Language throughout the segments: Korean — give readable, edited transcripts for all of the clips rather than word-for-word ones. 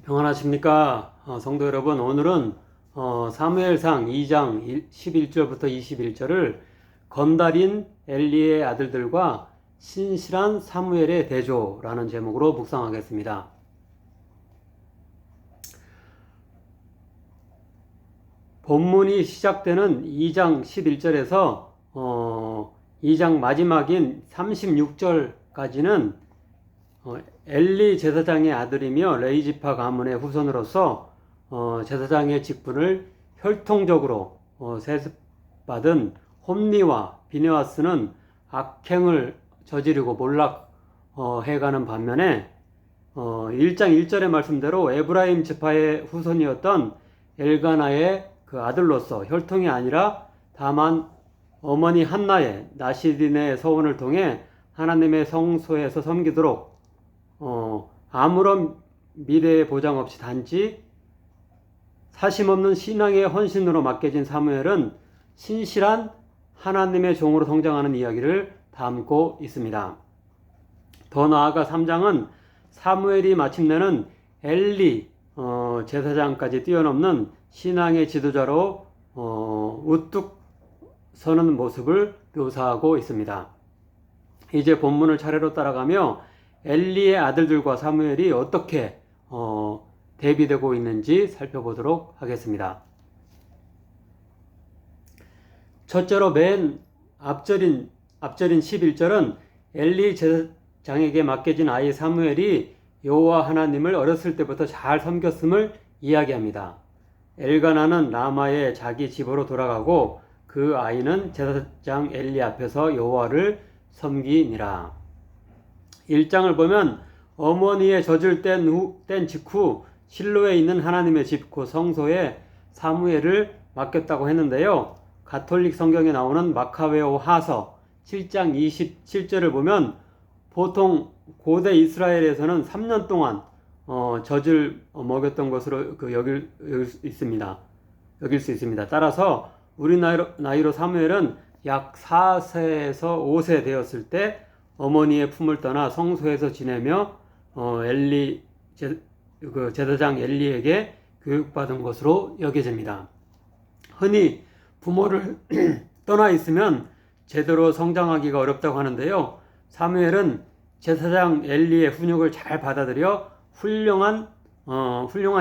평안하십니까? 성도 여러분, 오늘은 사무엘상 2장 11절부터 21절을 건달인 엘리의 아들들과 신실한 사무엘의 대조라는 제목으로 묵상하겠습니다. 본문이 시작되는 2장 11절에서 2장 마지막인 36절까지는 엘리 제사장의 아들이며 레이지파 가문의 후손으로서 제사장의 직분을 혈통적으로 세습받은 홈니와 비느하스는 악행을 저지르고 몰락해가는 반면에 1장 1절의 말씀대로 에브라임 지파의 후손이었던 엘가나의 그 아들로서 혈통이 아니라 다만 어머니 한나의 나시딘의 서원을 통해 하나님의 성소에서 섬기도록 아무런 미래의 보장 없이 단지 사심없는 신앙의 헌신으로 맡겨진 사무엘은 신실한 하나님의 종으로 성장하는 이야기를 담고 있습니다. 더 나아가 3장은 사무엘이 마침내는 엘리 제사장까지 뛰어넘는 신앙의 지도자로 우뚝 서는 모습을 묘사하고 있습니다. 이제 본문을 차례로 따라가며 엘리의 아들들과 사무엘이 어떻게 대비되고 있는지 살펴보도록 하겠습니다. 첫째로 맨 앞절인 11절은 엘리 제사장에게 맡겨진 아이 사무엘이 여호와 하나님을 어렸을 때부터 잘 섬겼음을 이야기합니다. 엘가나는 라마의 자기 집으로 돌아가고 그 아이는 제사장 엘리 앞에서 여호와를 섬기니라. 1장을 보면 어머니의 젖을 뗀 직후 실로에 있는 하나님의 집 그 성소에 사무엘을 맡겼다고 했는데요. 가톨릭 성경에 나오는 마카베오 하서 7장 27절을 보면 보통 고대 이스라엘에서는 3년 동안 젖을 먹였던 것으로 여길 수 있습니다. 따라서 우리 나이로 사무엘은 약 4세에서 5세 되었을 때 어머니의 품을 떠나 성소에서 지내며 제사장 엘리에게 교육받은 것으로 여겨집니다. 흔히 부모를 떠나 있으면 제대로 성장하기가 어렵다고 하는데요. 사무엘은 제사장 엘리의 훈육을 잘 받아들여 훌륭한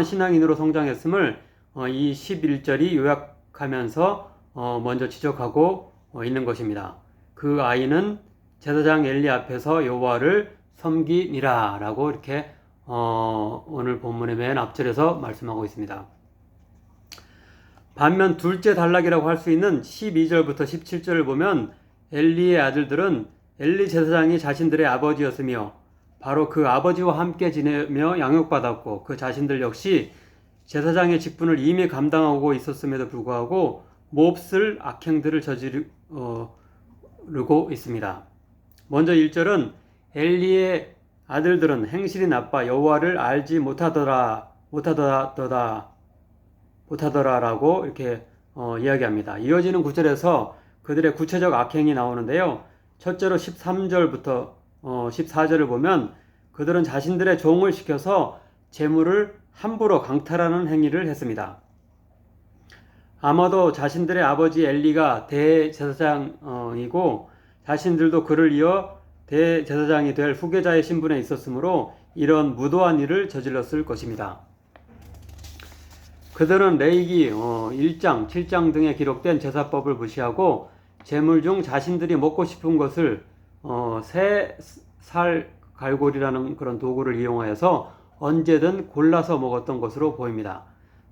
신앙인으로 성장했음을 이 11절이 요약하면서 먼저 지적하고 있는 것입니다. 그 아이는 제사장 엘리 앞에서 여호와를 섬기니라 라고 이렇게 오늘 본문의 맨 앞절에서 말씀하고 있습니다. 반면 둘째 단락이라고 할 수 있는 12절부터 17절을 보면 엘리의 아들들은 엘리 제사장이 자신들의 아버지였으며 바로 그 아버지와 함께 지내며 양육받았고 그 자신들 역시 제사장의 직분을 이미 감당하고 있었음에도 불구하고 몹쓸 악행들을 저지르고 있습니다. 먼저 1절은 엘리의 아들들은 행실이 나빠 여호와를 알지 못하더라라고 이렇게 이야기합니다. 이어지는 9절에서 그들의 구체적 악행이 나오는데요. 첫째로 13절부터 14절을 보면 그들은 자신들의 종을 시켜서 재물을 함부로 강탈하는 행위를 했습니다. 아마도 자신들의 아버지 엘리가 대제사장이고 자신들도 그를 이어 대제사장이 될 후계자의 신분에 있었으므로 이런 무도한 일을 저질렀을 것입니다. 그들은 레위기 1장, 7장 등에 기록된 제사법을 무시하고 제물 중 자신들이 먹고 싶은 것을 새 살 갈고리라는 그런 도구를 이용하여서 언제든 골라서 먹었던 것으로 보입니다.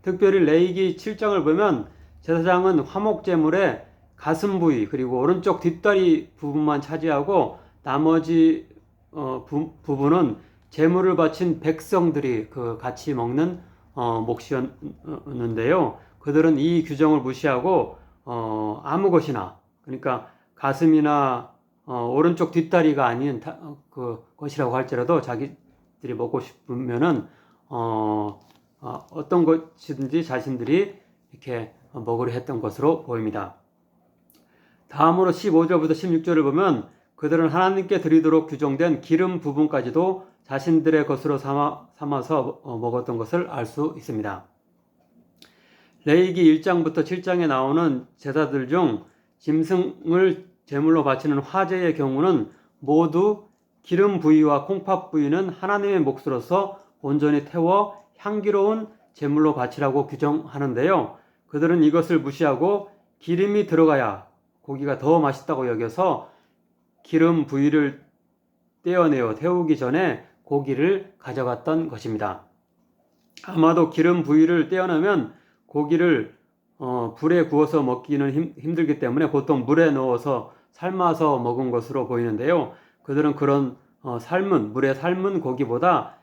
특별히 레위기 7장을 보면 제사장은 화목제물에 가슴 부위 그리고 오른쪽 뒷다리 부분만 차지하고 나머지 부분은 제물을 바친 백성들이 같이 먹는 몫이었는데요. 그들은 이 규정을 무시하고 아무 것이나 그러니까 가슴이나 오른쪽 뒷다리가 아닌 것이라고 할지라도 자기들이 먹고 싶으면은 어떤 것이든지 자신들이 이렇게 먹으려 했던 것으로 보입니다. 다음으로 15절부터 16절을 보면 그들은 하나님께 드리도록 규정된 기름 부분까지도 자신들의 것으로 삼아서 먹었던 것을 알 수 있습니다. 레위기 1장부터 7장에 나오는 제사들 중 짐승을 제물로 바치는 화제의 경우는 모두 기름 부위와 콩팥 부위는 하나님의 몫으로서 온전히 태워 향기로운 제물로 바치라고 규정하는데요. 그들은 이것을 무시하고 기름이 들어가야 고기가 더 맛있다고 여겨서 기름 부위를 떼어내어 태우기 전에 고기를 가져갔던 것입니다. 아마도 기름 부위를 떼어내면 고기를 불에 구워서 먹기는 힘들기 때문에 보통 물에 넣어서 삶아서 먹은 것으로 보이는데요. 그들은 그런 물에 삶은 고기보다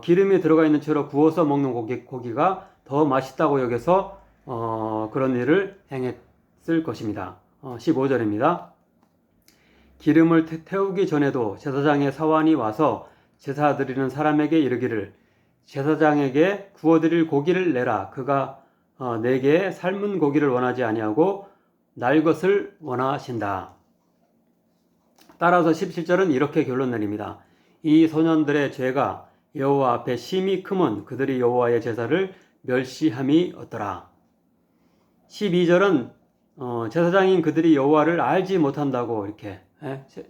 기름이 들어가 있는 채로 구워서 먹는 고기가 더 맛있다고 여겨서 그런 일을 행했을 것입니다. 15절입니다. 기름을 태우기 전에도 제사장의 사환이 와서 제사 드리는 사람에게 이르기를 제사장에게 구워드릴 고기를 내라. 그가 내게 삶은 고기를 원하지 아니하고 날 것을 원하신다. 따라서 17절은 이렇게 결론 내립니다. 이 소년들의 죄가 여호와 앞에 심히 크면 그들이 여호와의 제사를 멸시함이 없더라. 12절은 제사장인 그들이 여호와를 알지 못한다고 이렇게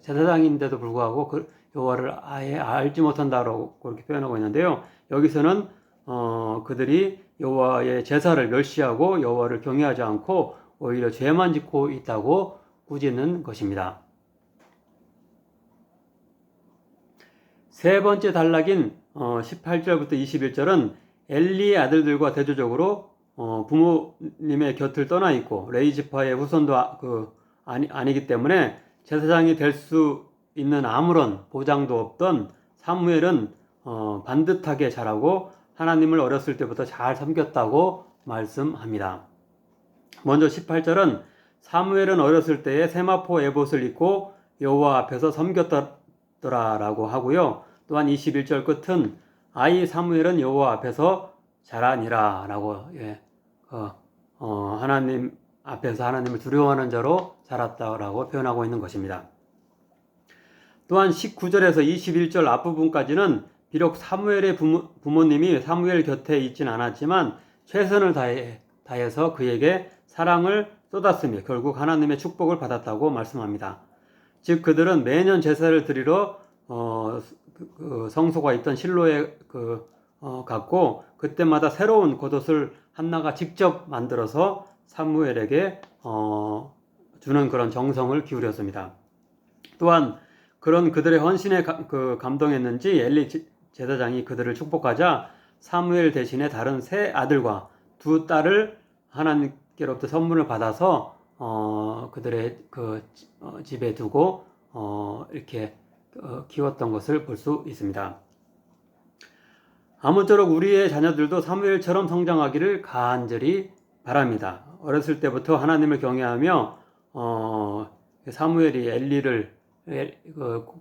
제사장인데도 불구하고 여호와를 아예 알지 못한다고 그렇게 표현하고 있는데요. 여기서는 그들이 여호와의 제사를 멸시하고 여호와를 경외하지 않고 오히려 죄만 짓고 있다고 꾸짖는 것입니다. 세 번째 단락인 18절부터 21절은 엘리의 아들들과 대조적으로 부모님의 곁을 떠나 있고 레위 지파의 후손도 아니기 때문에 제사장이 될 수 있는 아무런 보장도 없던 사무엘은 반듯하게 자라고 하나님을 어렸을 때부터 잘 섬겼다고 말씀합니다. 먼저 18절은 사무엘은 어렸을 때에 세마포 에봇을 입고 여호와 앞에서 섬겼더라라고 하고요. 또한 21절 끝은 아이 사무엘은 여호와 앞에서 자라니라 라고 하나님 앞에서 하나님을 두려워하는 자로 자랐다라고 표현하고 있는 것입니다. 또한 19절에서 21절 앞부분까지는 비록 사무엘의 부모님이 사무엘 곁에 있진 않았지만 최선을 다해서 그에게 사랑을 쏟았으며 결국 하나님의 축복을 받았다고 말씀합니다. 즉 그들은 매년 제사를 드리러 성소가 있던 실로에 갔고 그때마다 새로운 겉옷을 한나가 직접 만들어서 사무엘에게 주는 그런 정성을 기울였습니다. 또한 그런 그들의 헌신에 감동했는지 엘리 제사장이 그들을 축복하자 사무엘 대신에 다른 세 아들과 두 딸을 하나님께로부터 선물을 받아서 그들의 집에 두고 이렇게 키웠던 것을 볼 수 있습니다. 아무쪼록 우리의 자녀들도 사무엘처럼 성장하기를 간절히 바랍니다. 어렸을 때부터 하나님을 경외하며 사무엘이 엘리를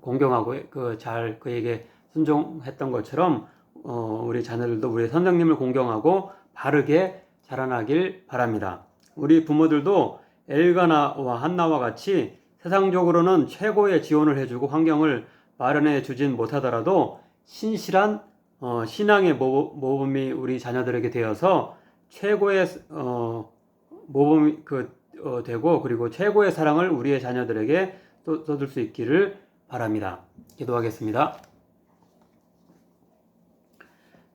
공경하고 잘 그에게 순종했던 것처럼 우리 자녀들도 우리 선생님을 공경하고 바르게 자라나길 바랍니다. 우리 부모들도 엘가나와 한나와 같이 세상적으로는 최고의 지원을 해주고 환경을 마련해 주진 못하더라도 신실한 신앙의 모범이 우리 자녀들에게 되어서 최고의 모범이 되고 그리고 최고의 사랑을 우리의 자녀들에게 쏟을 수 있기를 바랍니다. 기도하겠습니다.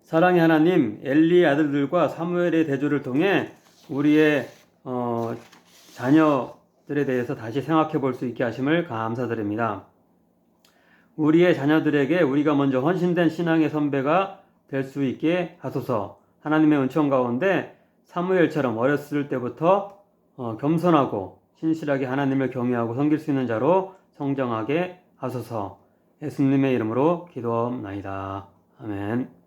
사랑의 하나님, 엘리의 아들들과 사무엘의 대조를 통해 우리의 자녀들에 대해서 다시 생각해 볼 수 있게 하심을 감사드립니다. 우리의 자녀들에게 우리가 먼저 헌신된 신앙의 선배가 될 수 있게 하소서. 하나님의 은총 가운데 사무엘처럼 어렸을 때부터 겸손하고 신실하게 하나님을 경외하고 섬길 수 있는 자로 성장하게 하소서. 예수님의 이름으로 기도하옵나이다. 아멘.